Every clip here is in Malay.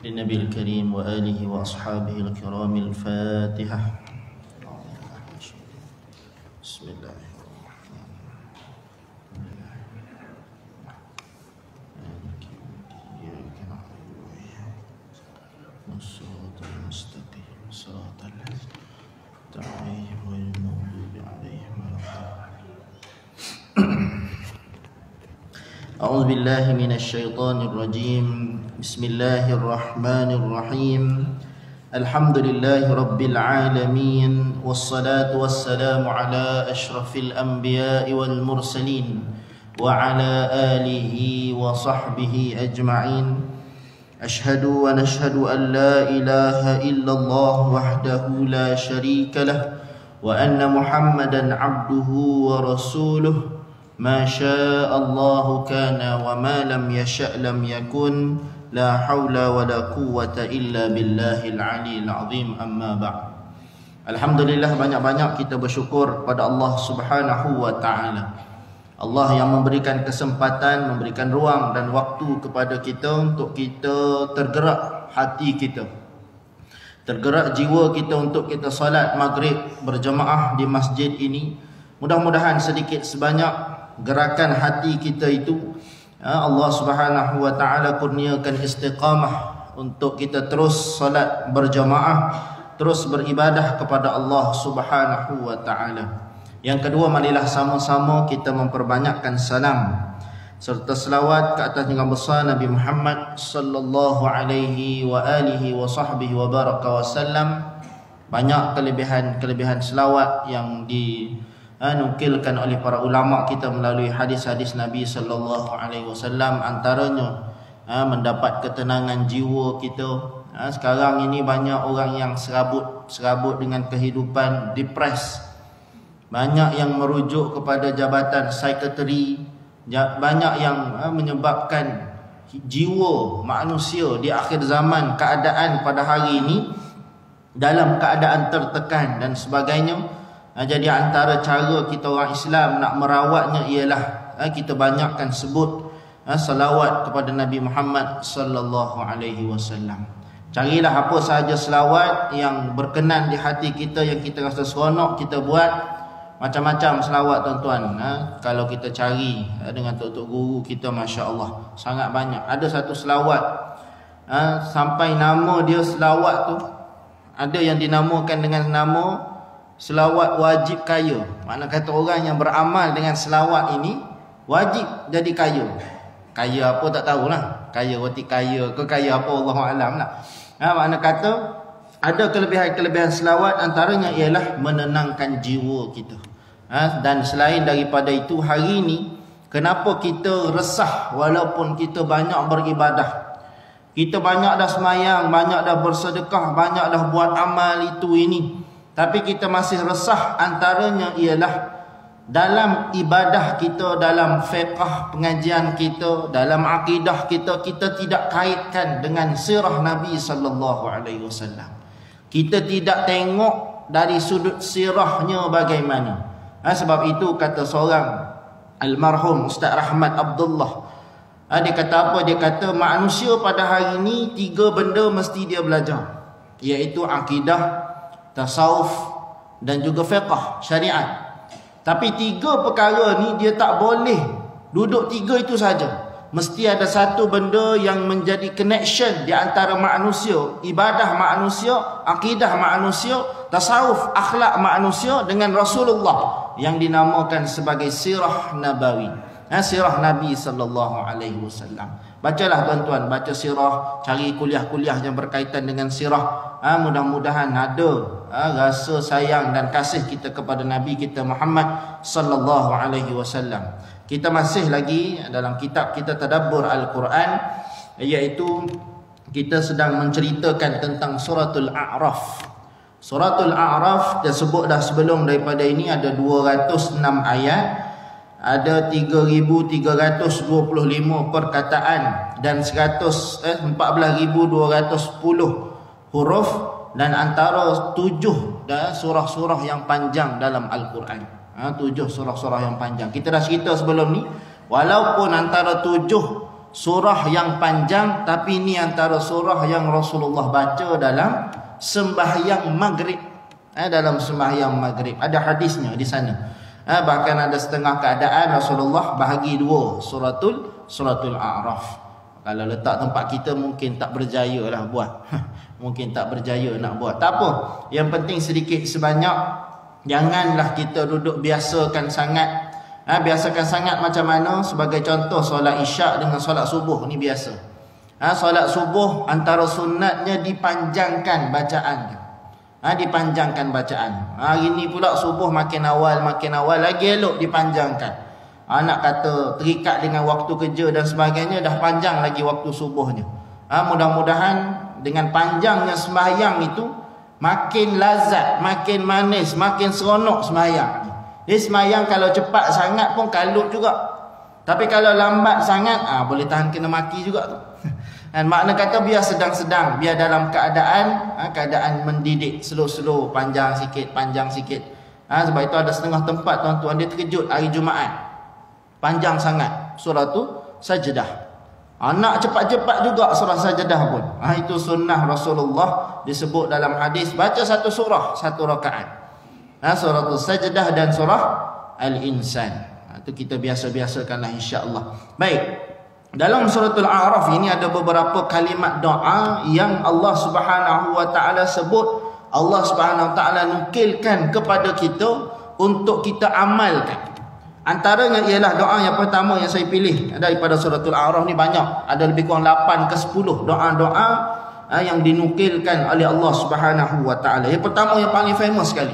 للنبي الكريم وآله وأصحابه الكرام الفاتحة. بسم الله الصراط المستقيم صراط الذين أنعمت عليهم غير المغضوب عليهم ولا الضالين. أعوذ بالله من الشيطان الرجيم. بسم الله الرحمن الرحيم. الحمد لله رب العالمين، والصلاة والسلام على أشرف الأنبياء والمرسلين وعلى آله وصحبه أجمعين. أشهد ونشهد أن لا إله إلا الله وحده لا شريك له، وأن محمدا عبده ورسوله. ما شاء الله كان وما لم يشأ لم يكن، لا حول ولا قوة إلا بالله العلي العظيم. أما بعد. Alhamdulillah, banyak-banyak kita bersyukur pada Allah Subhanahu wa taala. Allah yang memberikan kesempatan, memberikan ruang dan waktu kepada kita untuk kita tergerak hati kita, tergerak jiwa kita untuk kita salat maghrib berjemaah di masjid ini. Mudah-mudahan sedikit sebanyak gerakan hati kita itu Allah Subhanahu wa taala kurniakan istiqamah untuk kita terus salat berjamaah, terus beribadah kepada Allah Subhanahu wa taala. Yang kedua, marilah sama-sama kita memperbanyakkan salam serta selawat ke atas junjungan besar Nabi Muhammad sallallahu alaihi wa alihi wa sahbihi wa baraka wasallam. Banyak kelebihan selawat yang dinukilkan oleh para ulama kita melalui hadis-hadis Nabi sallallahu alaihi wasallam. Antaranya mendapat ketenangan jiwa kita. Sekarang ini banyak orang yang serabut dengan kehidupan, depres. Banyak yang merujuk kepada jabatan psikiatri, banyak yang menyebabkan jiwa manusia di akhir zaman, keadaan pada hari ini dalam keadaan tertekan dan sebagainya. Jadi antara cara kita orang Islam nak merawatnya ialah kita banyakkan sebut salawat kepada Nabi Muhammad sallallahu alaihi wasallam. Carilah apa sahaja selawat yang berkenan di hati kita, yang kita rasa seronok kita buat. Macam-macam selawat tuan-tuan. Kalau kita cari dengan tok-tok guru kita, Masya Allah, sangat banyak. Ada satu selawat sampai nama dia selawat tu, ada yang dinamakan dengan nama selawat wajib kaya. Makna kata orang yang beramal dengan selawat ini wajib jadi kaya. Kaya apa tak tahulah. Kaya roti kaya ke kaya apa, Allahu'alam lah. Makna kata ada kelebihan-kelebihan selawat, antaranya ialah menenangkan jiwa kita. Dan selain daripada itu, hari ini kenapa kita resah walaupun kita banyak beribadah, kita banyak dah semayang, banyak dah bersedekah, banyak dah buat amal itu ini, tapi kita masih resah. Antaranya ialah dalam ibadah kita, dalam fiqh pengajian kita, dalam akidah kita, kita tidak kaitkan dengan sirah Nabi sallallahu alaihi wasallam. Kita tidak tengok dari sudut sirahnya bagaimana. Sebab itu kata seorang almarhum Ustaz Rahmat Abdullah, dia kata apa? Dia kata manusia pada hari ini 3 benda mesti dia belajar, iaitu akidah, tasawuf dan juga fiqh syariat. Tapi 3 perkara ni dia tak boleh duduk 3 itu saja. Mesti ada satu benda yang menjadi connection di antara manusia, ibadah manusia, akidah manusia, tasawuf, akhlak manusia dengan Rasulullah, yang dinamakan sebagai sirah nabawi. Sirah Nabi sallallahu alaihi wasallam. Bacalah tuan-tuan, baca sirah, cari kuliah-kuliah yang berkaitan dengan sirah. Mudah-mudahan ada rasa sayang dan kasih kita kepada Nabi kita Muhammad sallallahu alaihi wasallam. Kita masih lagi dalam kitab kita Tadabbur Al-Quran, iaitu kita sedang menceritakan tentang suratul A'raf. Suratul A'raf dah sebut dah sebelum daripada ini ada 206 ayat, ada 3325 perkataan dan 14,210 huruf, dan antara 7 surah-surah yang panjang dalam Al-Quran. 7 surah-surah yang panjang. Kita dah cerita sebelum ni, walaupun antara 7 surah yang panjang, tapi ini antara surah yang Rasulullah baca dalam sembahyang maghrib. Dalam sembahyang maghrib ada hadisnya di sana. Bahkan ada setengah keadaan Rasulullah bahagi dua suratul A'raf. Kalau letak tempat kita mungkin tak berjaya lah buat. Mungkin tak berjaya nak buat. Tak apa. Yang penting sedikit sebanyak, janganlah kita duduk biasakan sangat. Biasakan sangat macam mana? Sebagai contoh, solat isyak dengan solat subuh ni biasa. Solat subuh antara sunatnya dipanjangkan bacaan dia. Dipanjangkan bacaan. Hari ni pula subuh makin awal lagi elok dipanjangkan. Nak kata terikat dengan waktu kerja dan sebagainya, dah panjang lagi waktu subuhnya. Mudah-mudahan dengan panjangnya sembahyang itu makin lazat, makin manis, makin seronok sembahyang. Sembahyang kalau cepat sangat pun kalut juga. Tapi kalau lambat sangat, boleh tahan kena mati juga tu. Dan makna kata biar sedang-sedang, biar dalam keadaan mendidik, slow-slow, panjang sikit. Sebab itu ada setengah tempat tuan-tuan dia terkejut hari Jumaat. Panjang sangat surah tu Sajdah. Nak cepat-cepat juga surah Sajdah pun. Itu sunnah Rasulullah disebut dalam hadis, baca satu surah, satu rakaat. Surah Sajdah dan surah Al-Insan. Itu kita biasa-biasakanlah insya-Allah. Baik. Dalam suratul A'raf ini ada beberapa kalimat doa yang Allah Subhanahu wa taala sebut, Allah Subhanahu wa taala nukilkan kepada kita untuk kita amalkan. Antaranya ialah doa yang pertama yang saya pilih daripada suratul A'raf ni banyak, ada lebih kurang 8 ke 10 doa-doa yang dinukilkan oleh Allah Subhanahu wa taala. Yang pertama yang paling famous sekali,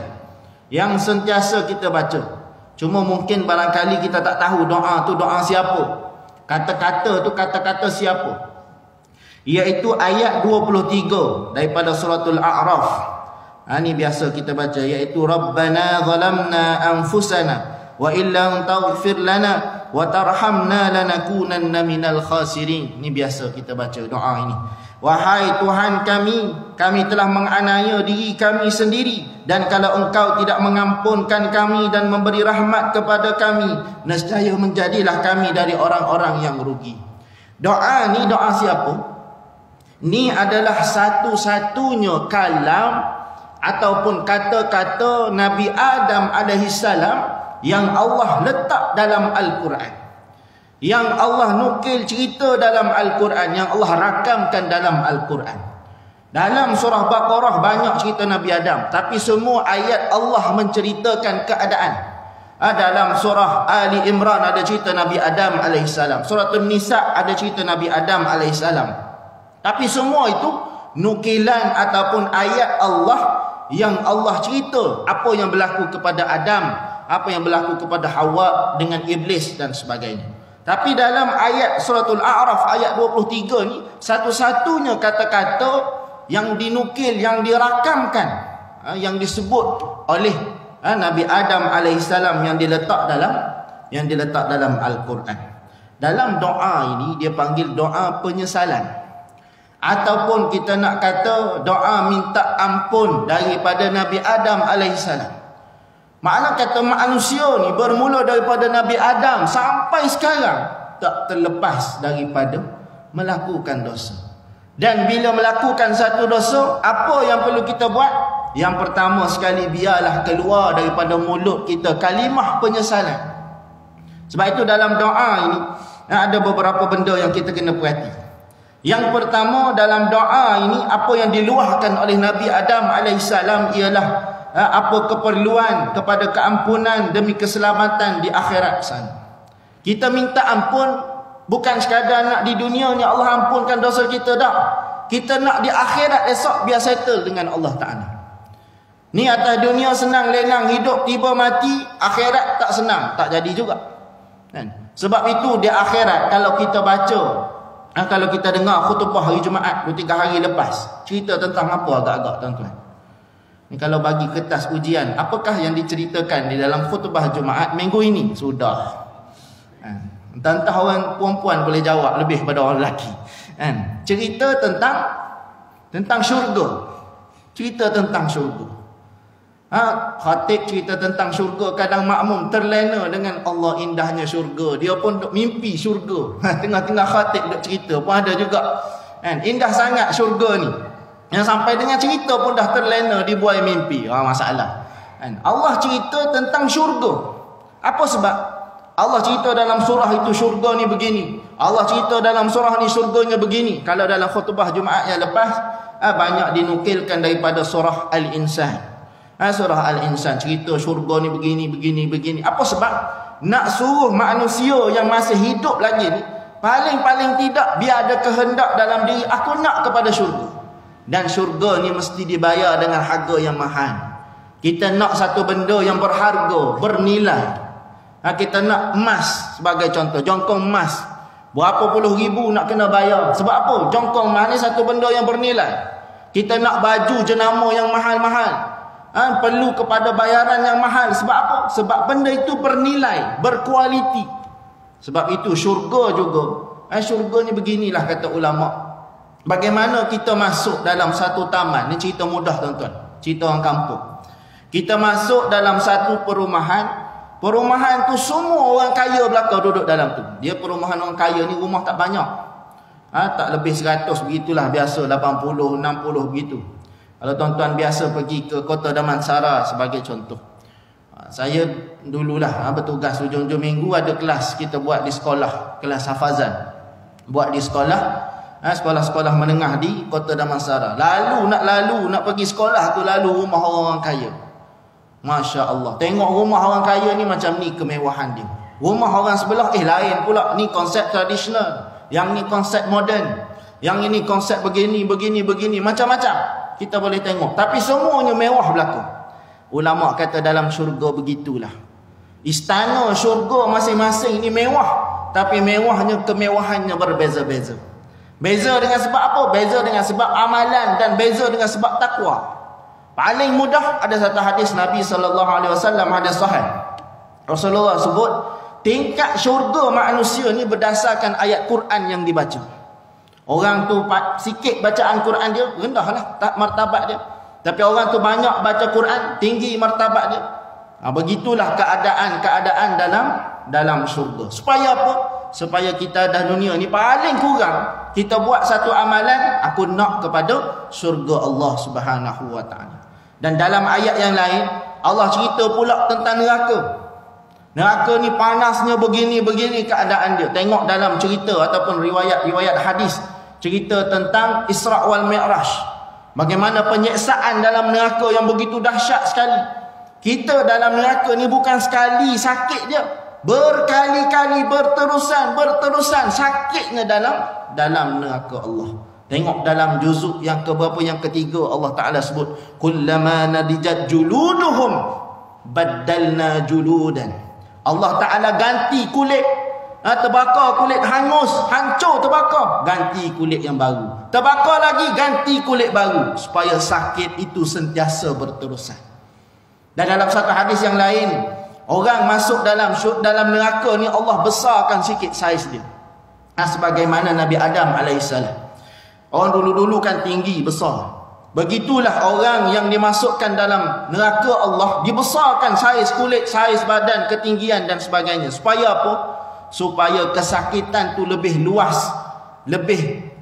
yang sentiasa kita baca. Cuma mungkin barangkali kita tak tahu doa tu doa siapa. Kata-kata tu kata-kata siapa? Iaitu ayat 23 daripada suratul A'raf. Ini biasa kita baca, iaitu Rabbana zalamna anfusana wa illam taghfir lana wa tarhamna lanakunanna minal khasirin. Ini biasa kita baca doa ini. Wahai Tuhan kami telah menganiaya diri kami sendiri, dan kalau Engkau tidak mengampunkan kami dan memberi rahmat kepada kami, nescaya menjadilah kami dari orang-orang yang rugi. Doa ni doa siapa? Ni adalah satu-satunya kalam ataupun kata-kata Nabi Adam alaihissalam yang Allah letak dalam Al-Quran, yang Allah nukil cerita dalam Al-Quran, yang Allah rakamkan dalam Al-Quran. Dalam surah Baqarah banyak cerita Nabi Adam, tapi semua ayat Allah menceritakan keadaan. Dalam surah Ali Imran ada cerita Nabi Adam alaihissalam, surah An-Nisa ada cerita Nabi Adam alaihissalam. Tapi semua itu nukilan ataupun ayat Allah yang Allah cerita apa yang berlaku kepada Adam, apa yang berlaku kepada Hawa dengan iblis dan sebagainya. Tapi dalam ayat suratul A'raf ayat 23 ni, satu-satunya kata-kata yang dinukil, yang dirakamkan, yang disebut oleh Nabi Adam alaihissalam, yang diletak dalam Al-Quran. Dalam doa ini dia panggil doa penyesalan, ataupun kita nak kata doa minta ampun daripada Nabi Adam alaihissalam. Makna kata manusia ni bermula daripada Nabi Adam sampai sekarang tak terlepas daripada melakukan dosa. Dan bila melakukan satu dosa, apa yang perlu kita buat? Yang pertama sekali, biarlah keluar daripada mulut kita kalimah penyesalan. Sebab itu dalam doa ini ada beberapa benda yang kita kena perhati. Yang pertama dalam doa ini, apa yang diluahkan oleh Nabi Adam alaihissalam ialah apa keperluan kepada keampunan demi keselamatan di akhirat sana. Kita minta ampun bukan sekadar nak di dunia ni Allah ampunkan dosa kita dah. Kita nak di akhirat esok biar settle dengan Allah Ta'ala. Ni atas dunia senang lengang hidup, tiba mati, akhirat tak senang, tak jadi juga. Kan? Sebab itu di akhirat kalau kita baca, kalau kita dengar khutbah hari Jumaat 2-3 hari lepas, cerita tentang apa agak-agak tuan-tuan? Ni kalau bagi kertas ujian, apakah yang diceritakan di dalam khutbah Jumaat minggu ini? Sudah. Entah orang perempuan boleh jawab lebih pada orang lelaki. Cerita tentang syurga. Cerita tentang syurga. Khatib cerita tentang syurga, kadang makmum terlena dengan Allah indahnya syurga. Dia pun duk mimpi syurga. Tengah-tengah khatib duk cerita pun ada juga. Kan? Indah sangat syurga ni. Yang sampai dengan cerita pun dah terlena dibuai mimpi. Masalah. Kan? Allah cerita tentang syurga. Apa sebab? Allah cerita dalam surah itu syurga ni begini. Allah cerita dalam surah ni syurganya begini. Kalau dalam khutbah Jumaat yang lepas, banyak dinukilkan daripada surah Al-Insan. Surah Al-Insan cerita syurga ni begini. Apa sebab? Nak suruh manusia yang masih hidup lagi ni, paling-paling tidak biar ada kehendak dalam diri, aku nak kepada syurga. Dan syurga ni mesti dibayar dengan harga yang mahal. Kita nak satu benda yang berharga, bernilai. Kita nak emas sebagai contoh, jongkong emas. Berapa puluh ribu nak kena bayar. Sebab apa? Jongkong emas ni satu benda yang bernilai. Kita nak baju jenama yang mahal-mahal. Perlu kepada bayaran yang mahal. Sebab apa? Sebab benda itu bernilai, berkualiti. Sebab itu syurga juga. Syurga ni beginilah kata ulama. Bagaimana kita masuk dalam satu taman. Ni cerita mudah tuan-tuan, cerita orang kampung. Kita masuk dalam satu perumahan. Perumahan tu semua orang kaya belakang duduk dalam tu. Dia perumahan orang kaya ni, rumah tak banyak. Tak lebih 100 begitulah, biasa 80, 60 begitu. Kalau tuan-tuan biasa pergi ke Kota Damansara sebagai contoh. Saya dululah bertugas hujung-hujung minggu ada kelas kita buat di sekolah, kelas hafazan. Buat di sekolah, sekolah-sekolah menengah di Kota Damansara. Lalu nak pergi sekolah tu, lalu rumah orang kaya. Masya Allah, tengok rumah orang kaya ni macam ni kemewahan dia. Rumah orang sebelah lain pula, ni konsep tradisional, yang ni konsep moden, yang ini konsep begini, macam-macam kita boleh tengok, tapi semuanya mewah belaka. Ulama kata dalam syurga begitulah. Istana syurga masing-masing ni mewah, tapi mewahnya, kemewahannya berbeza-beza. Beza dengan sebab apa? Beza dengan sebab amalan, dan beza dengan sebab takwa. Paling mudah, ada satu hadis Nabi SAW, hadis sahih. Rasulullah sebut tingkat syurga manusia ni berdasarkan ayat Quran yang dibaca. Orang tu sikit bacaan Quran dia, rendahlah martabat dia. Tapi orang tu banyak baca Quran, tinggi martabat dia. Begitulah keadaan dalam syurga. Supaya apa? Supaya kita dah dunia ni paling kurang kita buat satu amalan, aku nak kepada syurga Allah Subhanahu wa taala. Dan dalam ayat yang lain Allah cerita pula tentang neraka. Neraka ni panasnya begini keadaan dia. Tengok dalam cerita ataupun riwayat hadis, cerita tentang Isra' wal Mi'raj. Bagaimana penyiksaan dalam neraka yang begitu dahsyat sekali. Kita dalam neraka ni bukan sekali sakit dia, berkali-kali berterusan sakitnya dalam neraka Allah. Tengok dalam juzuk yang keberapa, yang ketiga, Allah Ta'ala sebut kullama nadijat juluduhum baddalna juludan. Allah Ta'ala ganti kulit, terbakar kulit, hangus, hancur, terbakar, ganti kulit yang baru, terbakar lagi, ganti kulit baru, supaya sakit itu sentiasa berterusan. Dan dalam satu hadis yang lain, orang masuk dalam neraka ni Allah besarkan sikit saiz dia, sebagaimana Nabi Adam alaihissalam. Orang dulu-dulu kan tinggi, besar. Begitulah orang yang dimasukkan dalam neraka Allah, dibesarkan saiz kulit, saiz badan, ketinggian dan sebagainya. Supaya apa? Supaya kesakitan tu lebih luas, lebih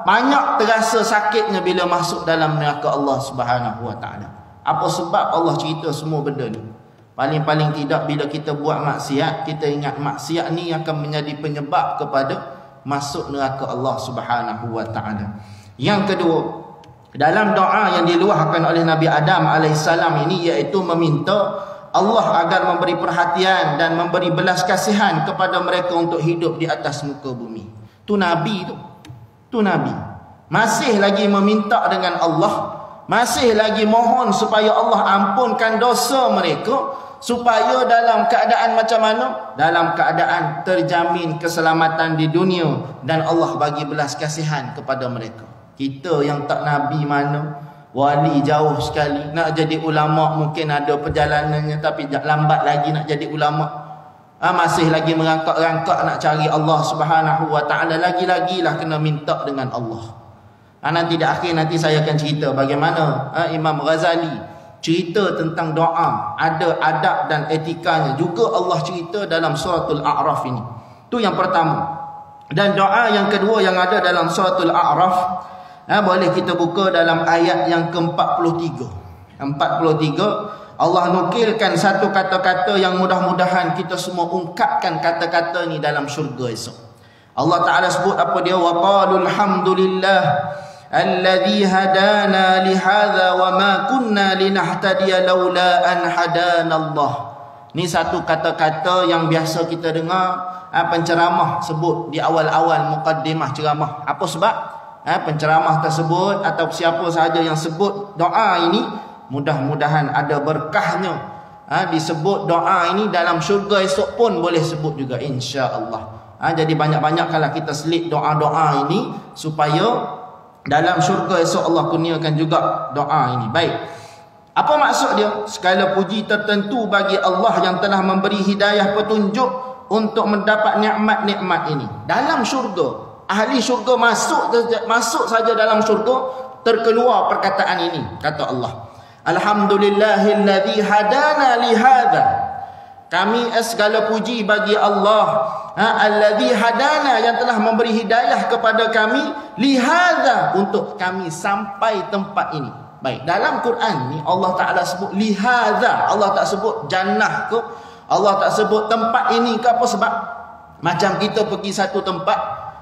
banyak terasa sakitnya bila masuk dalam neraka Allah Subhanahu wa taala. Apa sebab Allah cerita semua benda ni? Paling-paling tidak bila kita buat maksiat, kita ingat maksiat ni akan menjadi penyebab kepada masuk neraka Allah Subhanahu wa taala. Yang kedua, dalam doa yang diluahkan oleh Nabi Adam alaihissalam ini, iaitu meminta Allah agar memberi perhatian dan memberi belas kasihan kepada mereka untuk hidup di atas muka bumi. Tu Nabi tu Nabi masih lagi meminta dengan Allah, masih lagi mohon supaya Allah ampunkan dosa mereka, supaya dalam keadaan macam mana? Dalam keadaan terjamin keselamatan di dunia, dan Allah bagi belas kasihan kepada mereka. Kita yang tak Nabi mana, wali jauh sekali, nak jadi ulama mungkin ada perjalanannya, tapi lambat lagi nak jadi ulama. Masih lagi merangkak-rangkak nak cari Allah Subhanahu wa taala, lagi-lagilah kena minta dengan Allah. Nanti di akhir nanti saya akan cerita bagaimana Imam Ghazali cerita tentang doa, ada adab dan etikanya juga Allah cerita dalam suratul A'raf ini. Tu yang pertama. Dan doa yang kedua yang ada dalam suratul A'raf, boleh kita buka dalam ayat yang ke-43. 43 Allah nukilkan satu kata-kata yang mudah-mudahan kita semua ungkapkan kata-kata ni dalam syurga esok. Allah Ta'ala sebut apa dia? Wa qalul hamdulillah alladhi hadana lihadha wa ma kunna linahtadiya laula an hadanallah. Ni satu kata-kata yang biasa kita dengar penceramah sebut di awal-awal mukaddimah ceramah. Apa sebab? Penceramah tersebut atau siapa sahaja yang sebut doa ini, mudah-mudahan ada berkahnya. Disebut doa ini dalam syurga esok pun boleh sebut juga, insya-Allah. Jadi banyak-banyak kalau kita selit doa-doa ini supaya dalam syurga esok Allah kurniakan juga doa ini. Baik. Apa maksud dia? Segala puji tertentu bagi Allah yang telah memberi hidayah petunjuk untuk mendapat nikmat-nikmat ini. Dalam syurga, ahli syurga masuk saja dalam syurga, terkeluar perkataan ini. Kata Allah, alhamdulillahilladzi hadana lihadza. Kami segala puji bagi Allah, alladzi hadana, yang telah memberi hidayah kepada kami, lihadza, untuk kami sampai tempat ini. Baik, dalam Quran ni Allah Ta'ala sebut lihadza. Allah tak sebut jannah ke, Allah tak sebut tempat ini ke. Apa sebab? Macam kita pergi satu tempat,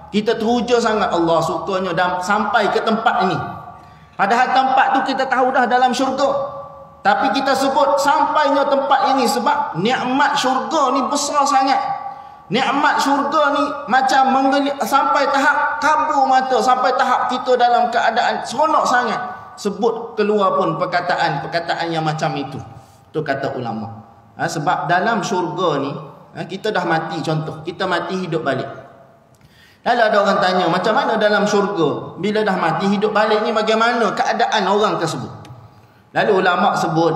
kita teruja sangat Allah sukanya dan sampai ke tempat ini, padahal tempat tu kita tahu dah dalam syurga, tapi kita sebut sampainya tempat ini sebab nikmat syurga ni besar sangat. Nikmat syurga ni macam sampai tahap kabur mata, sampai tahap kita dalam keadaan seronok sangat. Sebut keluar pun perkataan yang macam itu. Tu kata ulama. Sebab dalam syurga ni kita dah mati, contoh kita mati hidup balik. Lalu ada orang tanya, macam mana dalam syurga bila dah mati hidup balik ni, bagaimana keadaan orang tersebut? Lalu ulama sebut,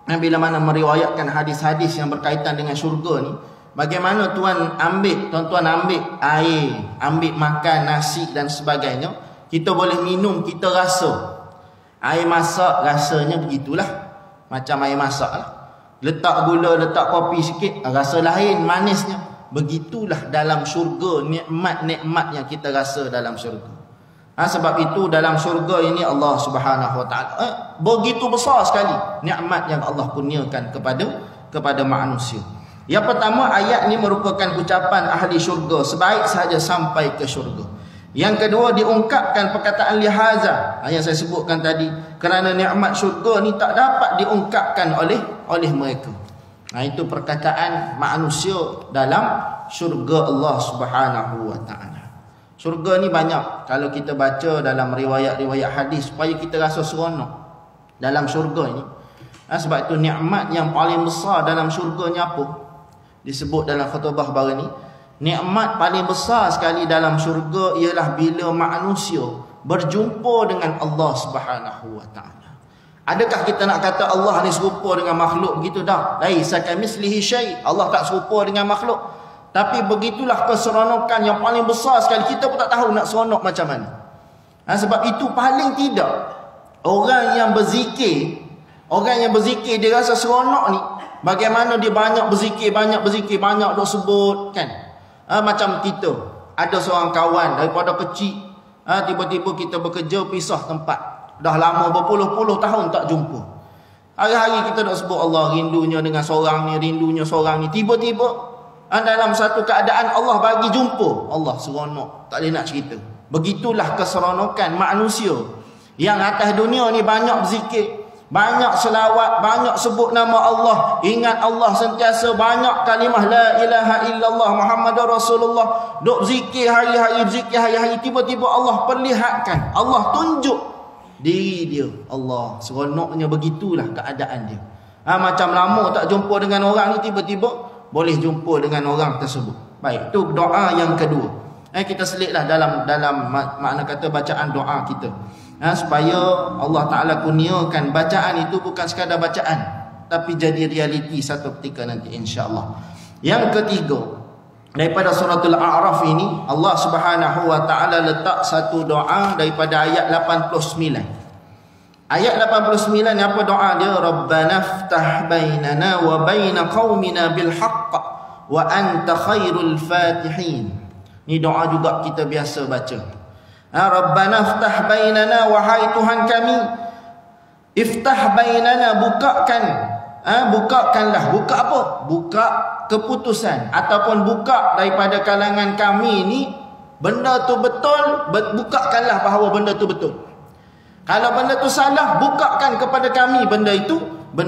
bila mana meriwayatkan hadis-hadis yang berkaitan dengan syurga ni, bagaimana tuan-tuan ambil air, ambil makan, nasi dan sebagainya, kita boleh minum, kita rasa. Air masak rasanya begitulah, macam air masak lah. Letak gula, letak kopi sikit, rasa lain, manisnya. Begitulah dalam syurga, nikmat-nikmat yang kita rasa dalam syurga. Sebab itu dalam syurga ini Allah Subhanahu Wa Taala begitu besar sekali nikmat yang Allah kurniakan kepada manusia. Yang pertama, ayat ini merupakan ucapan ahli syurga sebaik sahaja sampai ke syurga. Yang kedua, diungkapkan perkataan lihaza yang saya sebutkan tadi, kerana nikmat syurga ni tak dapat diungkapkan oleh mereka. Itu perkataan manusia dalam syurga Allah Subhanahu Wa Taala. Syurga ni banyak kalau kita baca dalam riwayat-riwayat hadis supaya kita rasa seronok dalam syurga ni. Sebab itu nikmat yang paling besar dalam syurga ni apa? Disebut dalam khutbah baru ni, nikmat paling besar sekali dalam syurga ialah bila manusia berjumpa dengan Allah Subhanahu Wa Taala. Adakah kita nak kata Allah ni serupa dengan makhluk begitu? Dah, laisa kamitslihi syai'. Allah tak serupa dengan makhluk. Tapi begitulah keseronokan yang paling besar sekali. Kita pun tak tahu nak seronok macam mana. Sebab itu paling tidak orang yang berzikir dia rasa seronok ni, bagaimana dia banyak berzikir, banyak duk sebut kan. Macam kita ada seorang kawan daripada kecil, tiba-tiba kita bekerja pisah tempat, dah lama berpuluh-puluh tahun tak jumpa. Hari-hari kita nak sebut Allah, rindunya dengan seorang ni, tiba-tiba dalam satu keadaan Allah bagi jumpa, Allah seronok, tak boleh nak cerita. Begitulah keseronokan manusia yang atas dunia ni banyak berzikir, banyak selawat, banyak sebut nama Allah, ingat Allah sentiasa, banyak kalimah la ilaha illallah Muhammadur Rasulullah, duk zikir hari-hari, tiba-tiba Allah perlihatkan, Allah tunjuk diri dia. Allah seronoknya begitulah keadaan dia. Macam lama tak jumpa dengan orang ni, tiba-tiba boleh jumpa dengan orang tersebut. Baik, itu doa yang kedua. Kita selitlah dalam makna kata bacaan doa kita. Supaya Allah Ta'ala kurniakan bacaan itu bukan sekadar bacaan, tapi jadi realiti satu ketika nanti insya-Allah. Yang ketiga, daripada suratul A'raf ini Allah Subhanahu Wa Ta'ala letak satu doa daripada ayat 89. Ayat 89 apa doa dia? Rabbana ftah bainana wa baina qaumina bil haqq wa anta khairul fatihin. Ni doa juga kita biasa baca. Rabbana ftah bainana, wahai Tuhan kami, iftah bainana, bukakan, bukakanlah. Buka apa? Buka keputusan ataupun buka daripada kalangan kami ni benda tu betul, bukakanlah bahawa benda tu betul. Kalau benda tu salah, bukakan kepada kami benda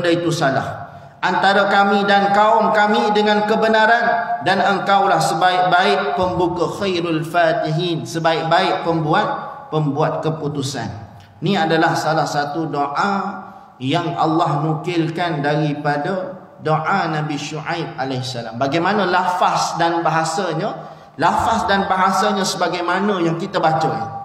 itu salah. Antara kami dan kaum kami dengan kebenaran, dan engkaulah sebaik-baik pembuka, khairul fatihin, sebaik-baik pembuat keputusan. Ni adalah salah satu doa yang Allah nukilkan daripada doa Nabi Syuaib alaihissalam. Bagaimana lafaz dan bahasanya? Lafaz dan bahasanya sebagaimana yang kita baca.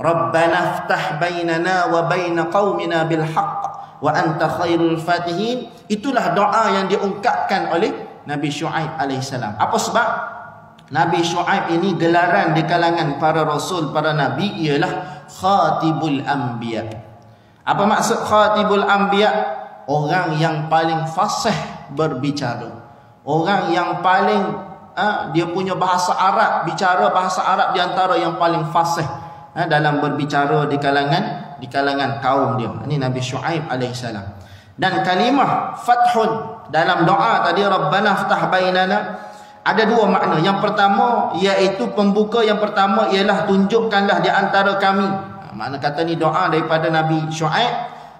Rabbana ftah bainana wa baina qaumina bil haqq wa anta khairul fatihin. Itulah doa yang diungkapkan oleh Nabi Syuaib alaihissalam. Apa sebab? Nabi Syuaib ini gelaran di kalangan para rasul, para nabi, ialah khatibul anbiya. Apa maksud khatibul anbiya? Orang yang paling fasih berbicara. Orang yang paling dia punya bahasa Arab, bicara bahasa Arab di antara yang paling fasih dalam berbicara di kalangan kaum dia. Ini Nabi Syuaib alaihissalam. Dan kalimah fathun dalam doa tadi, Rabbana ftah bainana, ada dua makna. Yang pertama iaitu pembuka, yang pertama ialah tunjukkanlah di antara kami. Makna kata ni doa daripada Nabi Syuaib,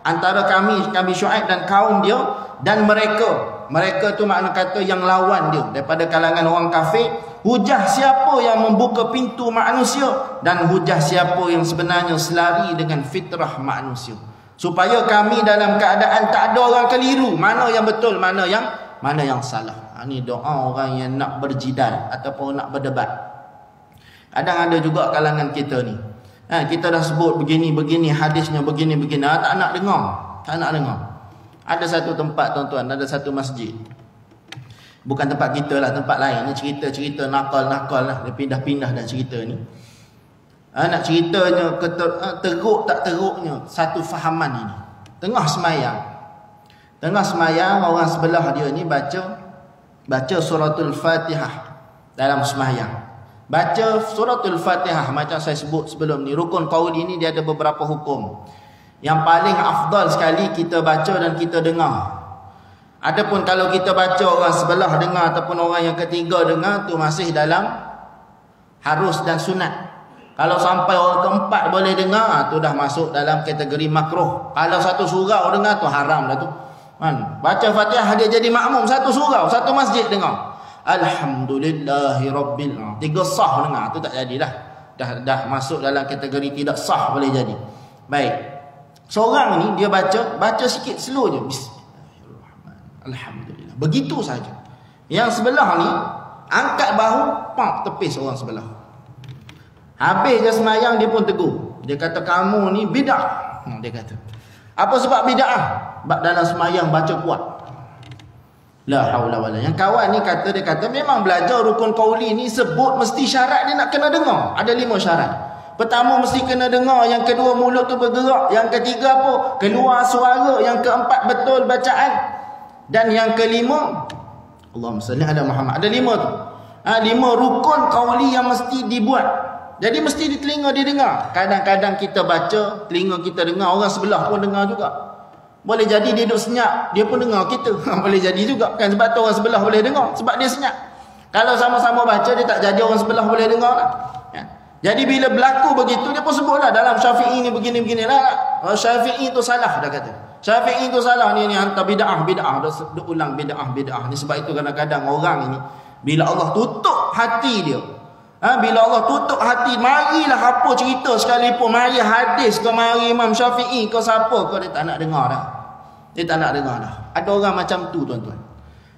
antara kami Syuaib dan kaum dia, dan mereka tu makna kata yang lawan dia daripada kalangan orang kafir. Hujah siapa yang membuka pintu manusia, dan hujah siapa yang sebenarnya selari dengan fitrah manusia, supaya kami dalam keadaan tak ada orang keliru, mana yang betul, mana yang salah. Ini doa orang yang nak berjidal ataupun nak berdebat. Kadang ada juga kalangan kita ni, kita dah sebut begini hadisnya begini, tak nak dengar. Ada satu tempat tuan-tuan, ada satu masjid, bukan tempat kita lah, tempat lain ni, cerita nakal lah, dia pindah-pindah dah cerita ni. Nak ceritanya teruk tak teruknya satu fahaman ini. Tengah semayang orang sebelah dia ni baca suratul Fatihah dalam semayang. Baca suratul Fatihah, macam saya sebut sebelum ni, rukun qaul ini dia ada beberapa hukum. Yang paling afdal sekali kita baca dan kita dengar. Adapun kalau kita baca orang sebelah dengar ataupun orang yang ketiga dengar, tu masih dalam harus dan sunat. Kalau sampai orang keempat boleh dengar, tu dah masuk dalam kategori makruh. Kalau satu surau dengar, tu haram dah tu. Baca Fatihah dia jadi makmum, satu surau, satu masjid dengar, Alhamdulillahirabbil alamin, 3 sah dengar, tu tak jadilah. Dah masuk dalam kategori tidak sah boleh jadi. Baik. Seorang ni dia baca sikit slow je. Alhamdulillah. Begitu saja. Yang sebelah ni angkat bahu, tepis orang sebelah. Habis je semayang, dia pun tegur. Dia kata kamu ni bid'ah. Dia kata. Apa sebab bid'ah? Sebab dalam semayang baca kuat. La haula wala. Yang kawan ni dia kata memang belajar rukun qauli ni sebut mesti syarat dia nak kena dengar. Ada 5 syarat. Pertama mesti kena dengar, yang kedua mulut tu bergerak, yang ketiga apa? Keluar suara, yang keempat betul bacaan, dan yang kelima Allahumma salli ala Muhammad. Ada 5 tu. 5 rukun qauli yang mesti dibuat. Jadi mesti di telinga dia dengar. Kadang-kadang kita baca, telinga kita dengar, orang sebelah pun dengar juga. Boleh jadi dia duduk senyap, dia pun dengar kita. Boleh jadi juga kan, sebab tu orang sebelah boleh dengar, sebab dia senyap. Kalau sama-sama baca, dia tak jadi orang sebelah boleh dengar lah. Jadi bila berlaku begitu, dia pun sebutlah dalam Syafi'i ni begini-begini lah. Syafi'i tu salah, dah kata. Syafi'i tu salah, ni hantar bid'ah. Dia ulang bid'ah. Ni sebab itu kadang-kadang orang ini, bila Allah tutup hati dia, bila Allah tutup hati, marilah apa cerita sekalipun, mari hadis ke, mari Imam Syafi'i ke, siapa ke, dia tak nak dengar dah. Dia tak nak dengar dah. Ada orang macam tu tuan-tuan.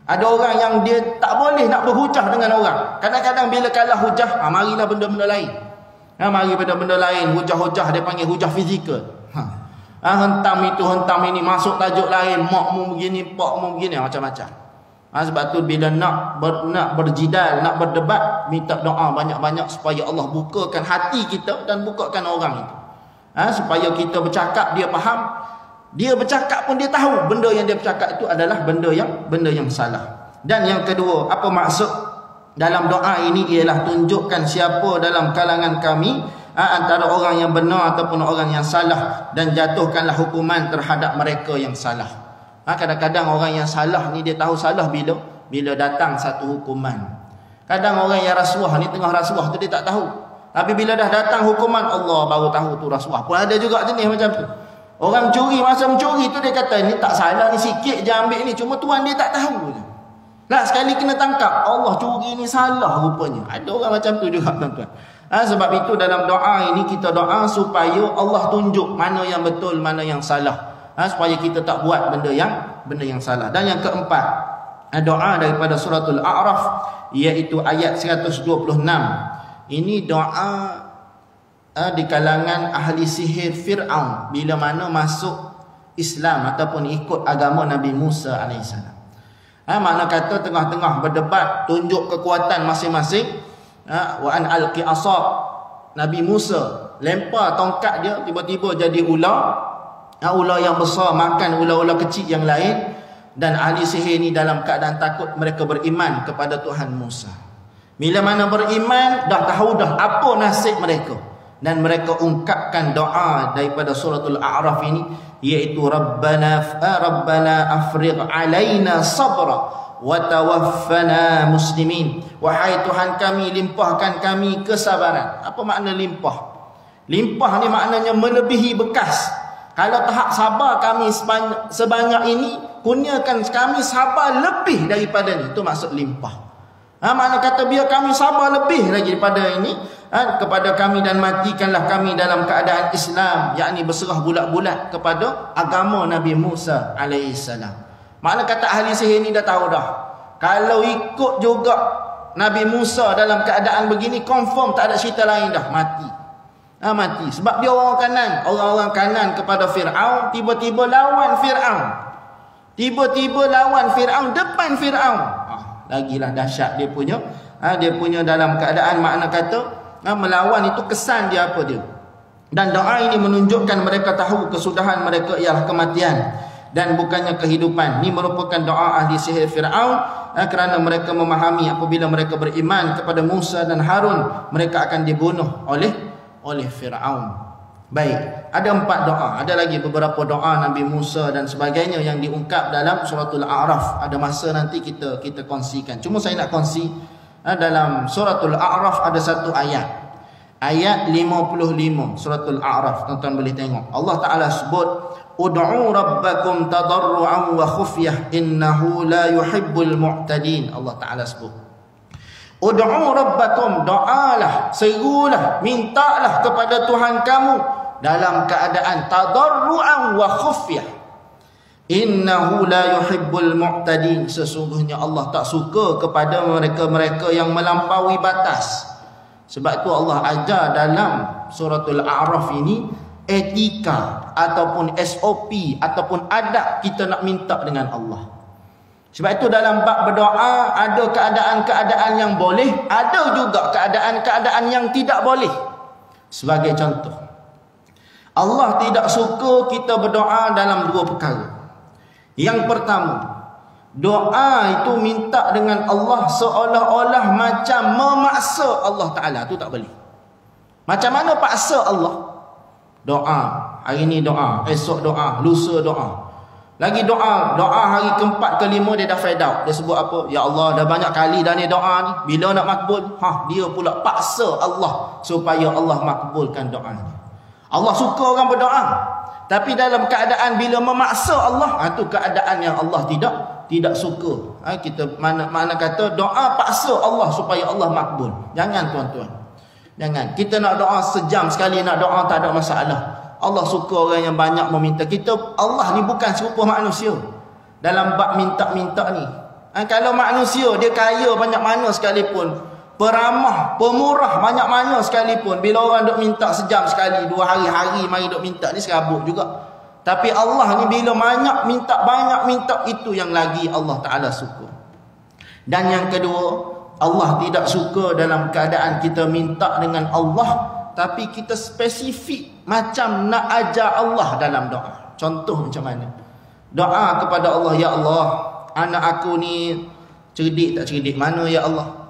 Ada orang yang dia tak boleh nak berhujah dengan orang. Kadang-kadang bila kalah hujah, marilah benda-benda lain. Mari benda-benda lain, hujah-hujah dia panggil hujah fizikal. Hentam itu, hentam ini, masuk tajuk lain, makmu begini, pakmu begini, macam-macam. Sebab tu bila nak berjidal, nak berdebat, minta doa banyak-banyak supaya Allah bukakan hati kita dan bukakan orang itu. Supaya kita bercakap dia faham, Dia bercakap pun dia tahu benda yang dia bercakap itu adalah benda yang salah. Dan yang kedua, apa maksud dalam doa ini ialah tunjukkan siapa dalam kalangan kami antara orang yang benar ataupun orang yang salah, dan jatuhkanlah hukuman terhadap mereka yang salah. Kadang-kadang orang yang salah ni dia tahu salah bila datang satu hukuman. Kadang orang yang rasuah ni tengah rasuah tu dia tak tahu, tapi bila dah datang hukuman Allah baru tahu tu rasuah. Pun ada juga jenis macam tu. Orang curi, masa mencuri tu dia kata ni tak salah, ni sikit je ambil ni, cuma tuan dia tak tahu je. Lah sekali kena tangkap, Allah curi ni salah rupanya. Ada orang macam tu juga tuan-tuan. Sebab itu dalam doa ini kita doa supaya Allah tunjuk mana yang betul, mana yang salah, supaya kita tak buat benda yang salah. Dan yang keempat, doa daripada suratul A'raf, iaitu ayat 126. Ini doa di kalangan ahli sihir Fir'aun bila mana masuk Islam ataupun ikut agama Nabi Musa AS. Makna kata tengah-tengah berdebat, tunjuk kekuatan masing-masing. Wa an alqi asab, Nabi Musa lempar tongkat dia, tiba-tiba jadi ular. Ular yang besar makan ular-ular kecil yang lain. Dan ahli sihir ni dalam keadaan takut, mereka beriman kepada Tuhan Musa. Bila mana beriman, dah tahu dah apa nasib mereka, dan mereka ungkapkan doa daripada suratul A'raf ini, iaitu Rabbana afrigh alaina sabra wa tawaffana muslimin. Wahai Tuhan kami, limpahkan kami kesabaran. Apa makna limpah? Limpah ni maknanya melebihi bekas. Kalau tahap sabar kami sebanyak ini, kurniakan kami sabar lebih daripada ni. Itu maksud limpah. Makna kata biar kami sabar lebih lagi daripada ini kepada kami, dan matikanlah kami dalam keadaan Islam, yakni berserah bulat-bulat kepada agama Nabi Musa alaihissalam. Makna kata ahli sihir ni dah tahu dah, kalau ikut juga Nabi Musa dalam keadaan begini, confirm tak ada cerita lain dah, mati. Mati. Sebab dia orang-orang kanan kepada Fir'aun, tiba-tiba lawan Fir'aun. Tiba-tiba lawan Fir'aun, depan Fir'aun. Lagilah dahsyat dia punya dalam keadaan, makna kata melawan itu kesan dia apa dia. Dan doa ini menunjukkan mereka tahu kesudahan mereka ialah kematian dan bukannya kehidupan. Ini merupakan doa ahli sihir Fir'aun, kerana mereka memahami apabila mereka beriman kepada Musa dan Harun, mereka akan dibunuh oleh Fir'aun. Baik, ada 4 doa. Ada lagi beberapa doa Nabi Musa dan sebagainya yang diungkap dalam suratul A'raf. Ada masa nanti kita kongsikan. Cuma saya nak kongsi dalam suratul A'raf ada satu ayat. Ayat 55 suratul A'raf. Tuan-tuan boleh tengok. Allah Ta'ala sebut, Ud'u rabbakum tadarru'an wa khufyah innahu la yuhibbul mu'tadin. Allah Ta'ala sebut, Ud'u rabbakum, doalah, serulah, mintalah kepada Tuhan kamu dalam keadaan tadarru'an wa khufyah. Innahu la yuhibbul mu'tadin. Sesungguhnya Allah tak suka kepada mereka-mereka yang melampaui batas. Sebab itu Allah ajar dalam suratul A'raf ini etika ataupun SOP ataupun adab kita nak minta dengan Allah. Sebab itu dalam bab berdoa ada keadaan-keadaan yang boleh, ada juga keadaan-keadaan yang tidak boleh. Sebagai contoh, Allah tidak suka kita berdoa dalam 2 perkara. Yang pertama, doa itu minta dengan Allah seolah-olah macam memaksa Allah Ta'ala. Itu tak boleh. Macam mana paksa Allah? Doa, hari ni doa, esok doa, lusa doa. Lagi doa hari keempat kelima dia dah fed out. Dia sebut apa? Ya Allah, dah banyak kali dah ni doa ni, bila nak makbul? Dia pula paksa Allah supaya Allah makbulkan doa ni. Allah suka orang berdoa, tapi dalam keadaan bila memaksa Allah, itu keadaan yang Allah tidak suka. Kita mana kata doa paksa Allah supaya Allah makbul. Jangan tuan-tuan. Jangan. Kita nak doa sejam sekali nak doa tak ada masalah. Allah suka orang yang banyak meminta. Allah ni bukan serupa manusia dalam bab minta-minta ni. Kalau manusia dia kaya banyak mana sekalipun, peramah, pemurah banyak mana sekalipun, bila orang duk minta sejam sekali, 2 hari mari duk minta ni serabut juga. Tapi Allah ni bila banyak minta, itu yang lagi Allah Ta'ala suka. Dan yang kedua, Allah tidak suka dalam keadaan kita minta dengan Allah tapi kita spesifik macam nak ajar Allah dalam doa. Contoh macam mana? Doa kepada Allah, ya Allah, anak aku ni cerdik tak cerdik mana ya Allah?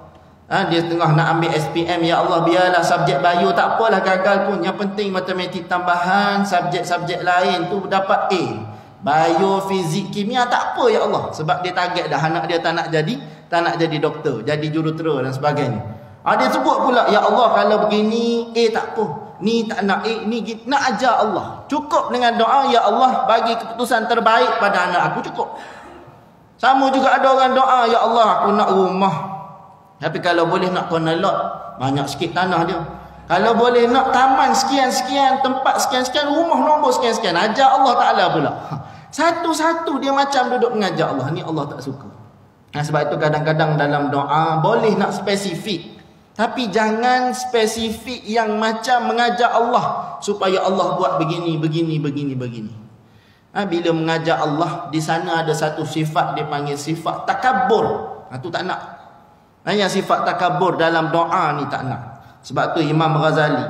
Dia tengah nak ambil SPM, ya Allah biarlah subjek bio tak apalah gagal pun, yang penting matematik tambahan, subjek-subjek lain tu dapat A. Bio, fizik, kimia tak apa ya Allah, sebab dia target dah anak dia tak nak jadi doktor, jadi jurutera dan sebagainya. Dia sebut pula, ya Allah kalau begini A tak apa, ni tak nak A, ni nak ajar Allah. Cukup dengan doa, ya Allah bagi keputusan terbaik pada anak aku, cukup. Sama juga ada orang doa, ya Allah aku nak rumah, tapi kalau boleh nak corner lot, banyak sikit tanah dia. Kalau boleh nak taman sekian-sekian, tempat sekian-sekian, rumah nombor sekian-sekian, ajar Allah Ta'ala pula. Satu-satu dia macam duduk mengajar Allah. Ni Allah tak suka. Sebab itu kadang-kadang dalam doa boleh nak spesifik, tapi jangan spesifik yang macam mengajar Allah supaya Allah buat begini. Bila mengajar Allah, di sana ada satu sifat dia panggil sifat takabur. Itu tak nak. Yang sifat takabur dalam doa ni tak nak. Sebab tu Imam Ghazali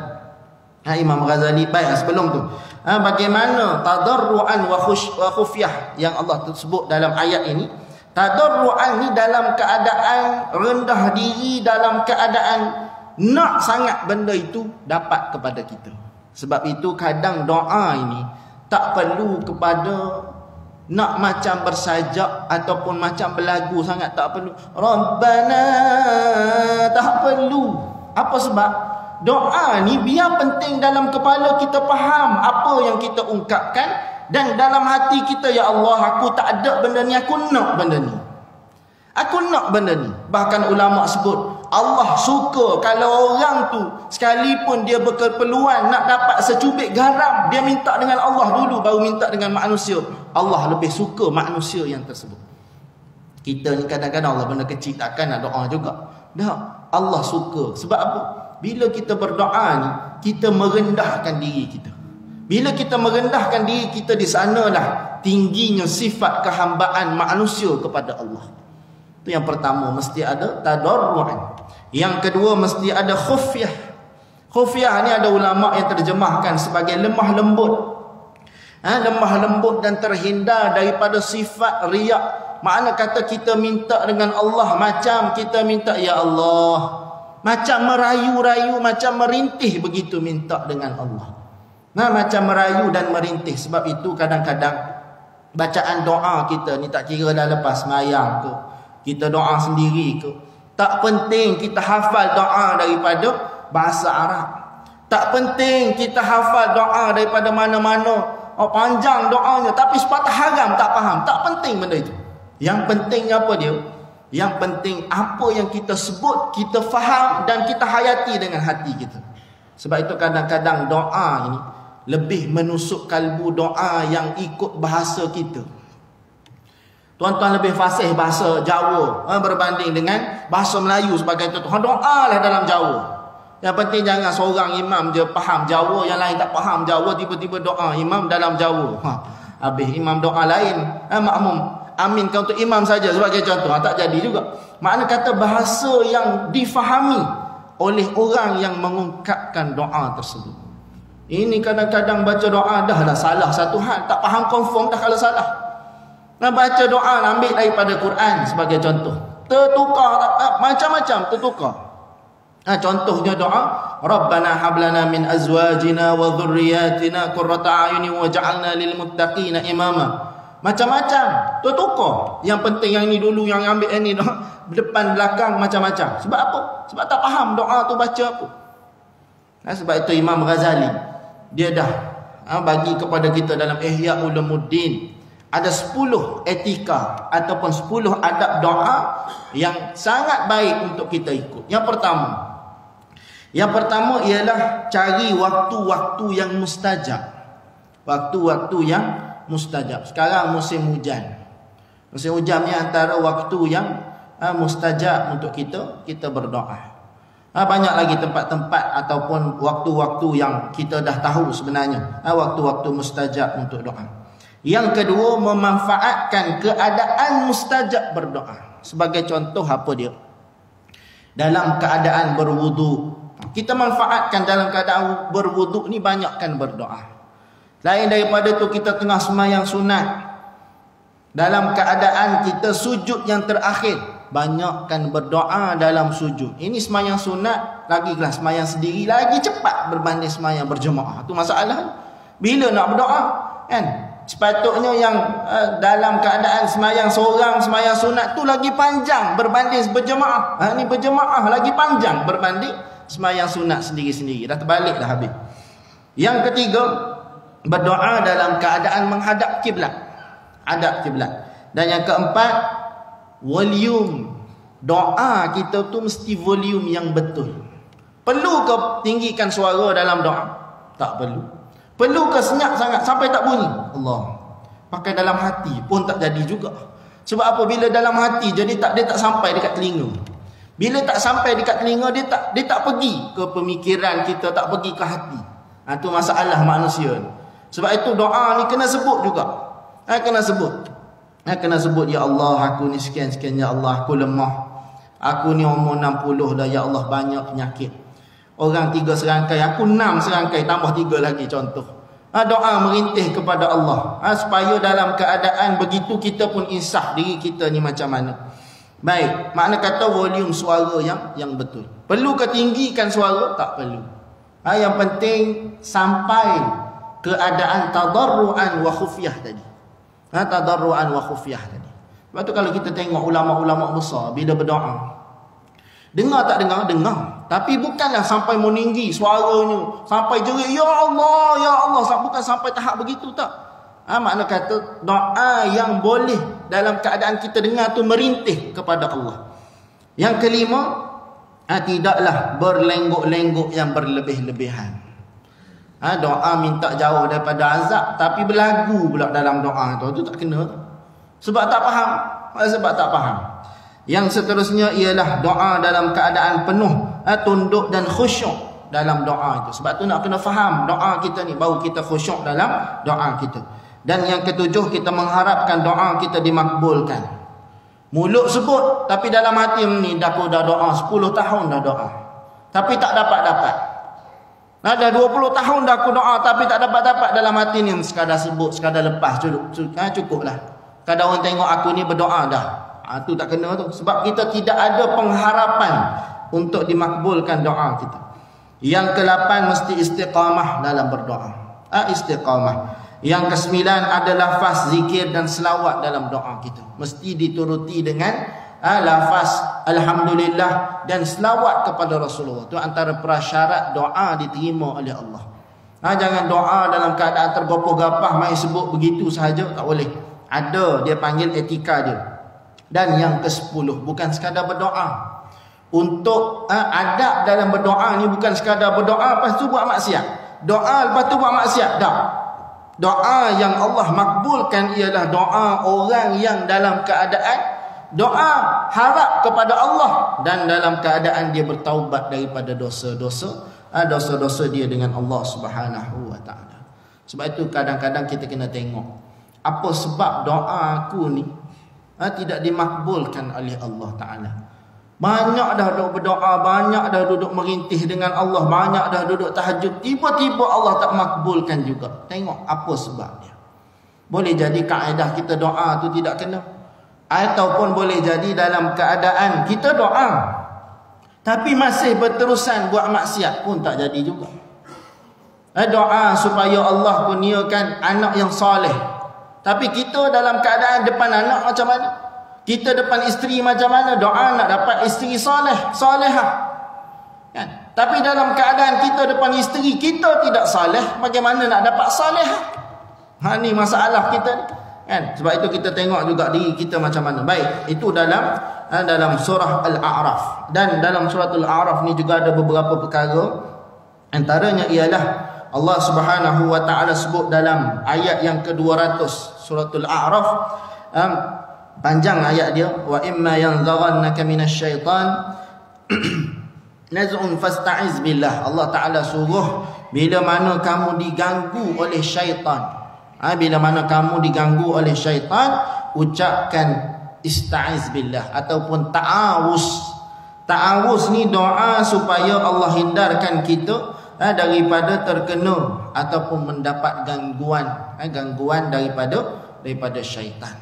baik sebelum tu, bagaimana tadarruan wa khufyah yang Allah tersebut dalam ayat ini. Tadarruan ni dalam keadaan rendah diri, dalam keadaan nak sangat benda itu dapat kepada kita. Sebab itu kadang doa ini tak perlu kepada nak macam bersajak ataupun macam berlagu sangat, tak perlu. Rabbana, tak perlu. Apa sebab? Doa ni biar penting dalam kepala kita faham apa yang kita ungkapkan, dan dalam hati kita, ya Allah aku tak ada benda ni, aku nak benda ni. Bahkan ulama sebut Allah suka kalau orang tu sekalipun dia berkeperluan nak dapat secubit garam, dia minta dengan Allah dulu baru minta dengan manusia. Allah lebih suka manusia yang tersebut. Kita ni kadang-kadang Allah benda kecil takkan nak doa juga. Dah, Allah suka. Sebab apa? Bila kita berdoa ni, kita merendahkan diri kita. Bila kita merendahkan diri kita, di sanalah tingginya sifat kehambaan manusia kepada Allah. Itu yang pertama, mesti ada tadarruan. Yang kedua, mesti ada khufyah. Khufyah ni ada ulama yang terjemahkan sebagai lemah lembut. Lemah lembut dan terhindar daripada sifat riak. Makna kata kita minta dengan Allah macam kita minta, ya Allah, macam merayu-rayu, macam merintih begitu minta dengan Allah. Macam merayu dan merintih. Sebab itu kadang-kadang bacaan doa kita ni, tak kira dah lepas sembahyang ke, kita doa sendiri ke, tak penting kita hafal doa daripada bahasa Arab. Tak penting kita hafal doa daripada mana-mana, panjang doanya, tapi sepatah haram tak faham. Tak penting benda itu. Yang penting apa dia? Yang penting apa yang kita sebut, kita faham dan kita hayati dengan hati kita. Sebab itu kadang-kadang doa ini lebih menusuk kalbu doa yang ikut bahasa kita. Tuan-tuan lebih fasih bahasa Jawa berbanding dengan bahasa Melayu sebagai contoh. Doa lah dalam Jawa. Yang penting jangan seorang imam je faham Jawa, yang lain tak faham Jawa, tiba-tiba doa imam dalam Jawa. Habis imam doa lain, makmum aminkan untuk imam saja sebagai contoh. Tak jadi juga. Makna kata bahasa yang difahami oleh orang yang mengungkapkan doa tersebut. Ini kadang-kadang baca doa dah lah salah satu hal, tak faham confirm dah kalau salah. Baca doa ambil daripada Quran sebagai contoh, tertukar macam-macam, tertukar. Contohnya doa, Rabbana hablana min azwajina wa dhurriyyatina qurrata a'yunin waj'alna lil muttaqina imama. Macam-macam, tertukar. Yang penting yang ini dulu, yang ambil yang ini, depan belakang macam-macam. Sebab apa? Sebab tak faham doa tu baca apa. Sebab itu Imam Ghazali dia dah bagi kepada kita dalam Ihya Ulumuddin ada 10 etika ataupun 10 adab doa yang sangat baik untuk kita ikut. Yang pertama ialah cari waktu-waktu yang mustajab. Waktu-waktu yang mustajab. Sekarang musim hujan. Musim hujan ni antara waktu yang mustajab untuk kita berdoa. Banyak lagi tempat-tempat ataupun waktu-waktu yang kita dah tahu sebenarnya waktu-waktu mustajab untuk doa. Yang kedua, memanfaatkan keadaan mustajab berdoa. Sebagai contoh apa dia? Dalam keadaan berwudu. Kita manfaatkan dalam keadaan berwudu ni banyakkan berdoa. Lain daripada tu kita tengah sembahyang sunat, dalam keadaan kita sujud yang terakhir, banyakkan berdoa dalam sujud. Ini sembahyang sunat, lagi kelas sembahyang sendiri lagi cepat berbanding sembahyang berjemaah. Tu masalah. Bila nak berdoa, kan? Sepatutnya yang dalam keadaan sembahyang seorang, sembahyang sunat tu lagi panjang berbanding berjemaah. Ni berjemaah lagi panjang berbanding sembahyang sunat sendiri-sendiri. Dah terbalik dah habis. Yang ketiga, berdoa dalam keadaan menghadap kiblat. Hadap kiblat. Dan yang keempat, volume. Doa kita tu mesti volume yang betul. Perlu ke tinggikan suara dalam doa? Tak perlu. Perlu ke senyap sangat sampai tak bunyi? Allah. Pakai dalam hati pun tak jadi juga. Sebab apa? Bila dalam hati jadi dia tak sampai dekat telinga. Bila tak sampai dekat telinga, dia tak pergi ke pemikiran kita, tak pergi ke hati. Itu masalah manusia. Sebab itu doa ni kena sebut juga. Kena sebut. Kena sebut, ya Allah, aku ni sekian-sekian, ya Allah, aku lemah. Aku ni umur 60 dah, ya Allah, banyak penyakit. Orang 3 serangkai, aku 6 serangkai, tambah 3 lagi contoh. Doa merintih kepada Allah. Supaya dalam keadaan begitu kita pun insaf diri kita ni macam mana. Baik, makna kata volume suara yang betul. Perlu ke tinggikan suara? Tak perlu. Yang penting sampai keadaan tadarruan wa khufyah tadi. Tadarruan wa khufyah tadi. Sebab tu kalau kita tengok ulama-ulama besar bila berdoa, dengar tak dengar? Dengar. Tapi bukanlah sampai meninggi suaranya, sampai jerit ya Allah, ya Allah, bukan sampai tahap begitu, tak. Makna kata doa yang boleh dalam keadaan kita dengar tu merintih kepada Allah. Yang kelima, tidaklah berlengguk-lengguk yang berlebih-lebihan. Doa minta jauh daripada azab tapi berlagu pula dalam doa tu tak kena. Sebab tak faham. Sebab tak faham. Yang seterusnya ialah doa dalam keadaan penuh tunduk dan khusyuk dalam doa itu. Sebab tu nak kena faham doa kita ni, baru kita khusyuk dalam doa kita. Dan yang ketujuh, kita mengharapkan doa kita dimakbulkan. Mulut sebut tapi dalam hati ni aku dah doa 10 tahun dah doa, tapi tak dapat-dapat. Dah 20 tahun dah aku doa tapi tak dapat-dapat dalam hati ni, sekadar sebut, sekadar lepas, cukuplah. Kadang orang tengok aku ni berdoa dah. Tu tak kena tu. Sebab kita tidak ada pengharapan untuk dimakbulkan doa kita. Yang ke-8, mesti istiqamah dalam berdoa. Istiqamah. Yang ke-9 adalah lafaz zikir dan selawat dalam doa kita. Mesti dituruti dengan lafaz alhamdulillah dan selawat kepada Rasulullah. Itu antara prasyarat doa diterima oleh Allah. Jangan doa dalam keadaan tergopoh-gapah main sebut begitu sahaja, tak boleh. Ada dia panggil etika dia. Dan yang ke-10, bukan sekadar berdoa. Untuk adab dalam berdoa ni bukan sekadar berdoa lepas tu buat maksiat. Doa lepas tu buat maksiat, tak. Doa yang Allah makbulkan ialah doa orang yang dalam keadaan doa harap kepada Allah dan dalam keadaan dia bertaubat daripada dosa-dosa dia dengan Allah Subhanahu wa taala. Sebab itu kadang-kadang kita kena tengok apa sebab doa aku ni tidak dimakbulkan oleh Allah taala. Banyak dah duduk berdoa, banyak dah duduk merintih dengan Allah, banyak dah duduk tahajud, tiba-tiba Allah tak makbulkan juga. Tengok apa sebabnya. Boleh jadi kaedah kita doa tu tidak kena, ataupun boleh jadi dalam keadaan kita doa tapi masih berterusan buat maksiat pun tak jadi juga. Doa supaya Allah kurniakan anak yang soleh, tapi kita dalam keadaan depan anak macam mana, kita depan isteri macam mana, doa nak dapat isteri solehah kan? Tapi dalam keadaan kita depan isteri kita tidak soleh, bagaimana nak dapat solehah? Ni masalah kita kan. Sebab itu kita tengok juga diri kita macam mana. Baik, itu dalam surah Al-A'raf. Dan dalam surah Al-A'raf ni juga ada beberapa perkara. Antaranya ialah Allah Subhanahu wa taala sebut dalam ayat yang ke-200 surah Al-A'raf, panjang ayat dia, wa imma yanzaghannaka minasyaitan naz'un fasta'iz billah. Allah taala suruh bila mana kamu diganggu oleh syaitan, bila mana kamu diganggu oleh syaitan, ucapkan ista'iz billah ataupun ta'awuz. Ta'awuz ni doa supaya Allah hindarkan kita daripada terkena ataupun mendapat gangguan daripada syaitan.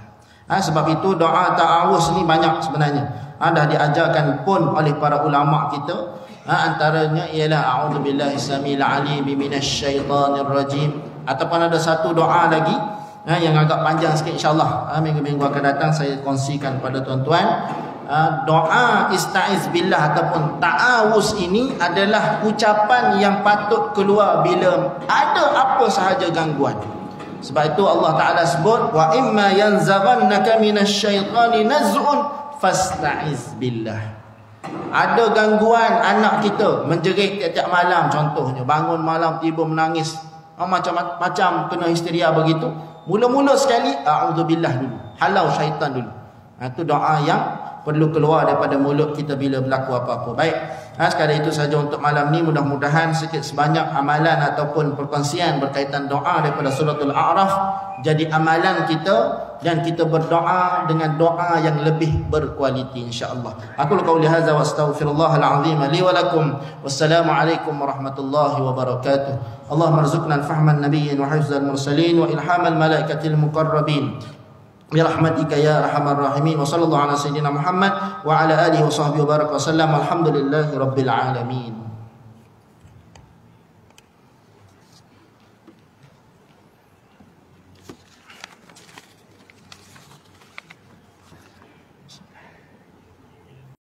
Sebab itu doa ta'awuz ni banyak sebenarnya. Dah diajarkan pun oleh para ulama kita. Antaranya ialah a'udzubillahi samil alim minasyaitonir rajim, ataupun ada satu doa lagi yang agak panjang sikit, insya-Allah minggu-minggu akan datang saya kongsikan pada tuan-tuan. Doa ista'iz billah ataupun ta'awuz ini adalah ucapan yang patut keluar bila ada apa sahaja gangguan. Sebab itu Allah Ta'ala sebut, wa imma yanzaghannaka minasyaitani naz'un fasta'iz billah. Ada gangguan anak kita menjerit tiap-tiap malam, contohnya bangun malam tiba menangis, macam kena histeria begitu. Mula-mula sekali a'udzubillah dulu, halau syaitan dulu. Itu doa yang perlu keluar daripada mulut kita bila berlaku apa-apa. Baik, sekadar itu saja untuk malam ni. Mudah-mudahan sikit sebanyak amalan ataupun perkongsian berkaitan doa daripada suratul A'raf jadi amalan kita, dan kita berdoa dengan doa yang lebih berkualiti insya-Allah. Aku qauli hadza wa astaghfirullahal azim li wa lakum. Wassalamualaikum warahmatullahi wabarakatuh. Allahumma rzuqna al-fahman nabiyyin wa hifzal mursalin wa ilhamal malaikatil muqarrabin birahmatika ya arhamar rahimin. Wa sallallahu ala sayyidina Muhammad wa ala alihi wa sahbihi wa baraka wa sallam. Alhamdulillahi rabbil alamin.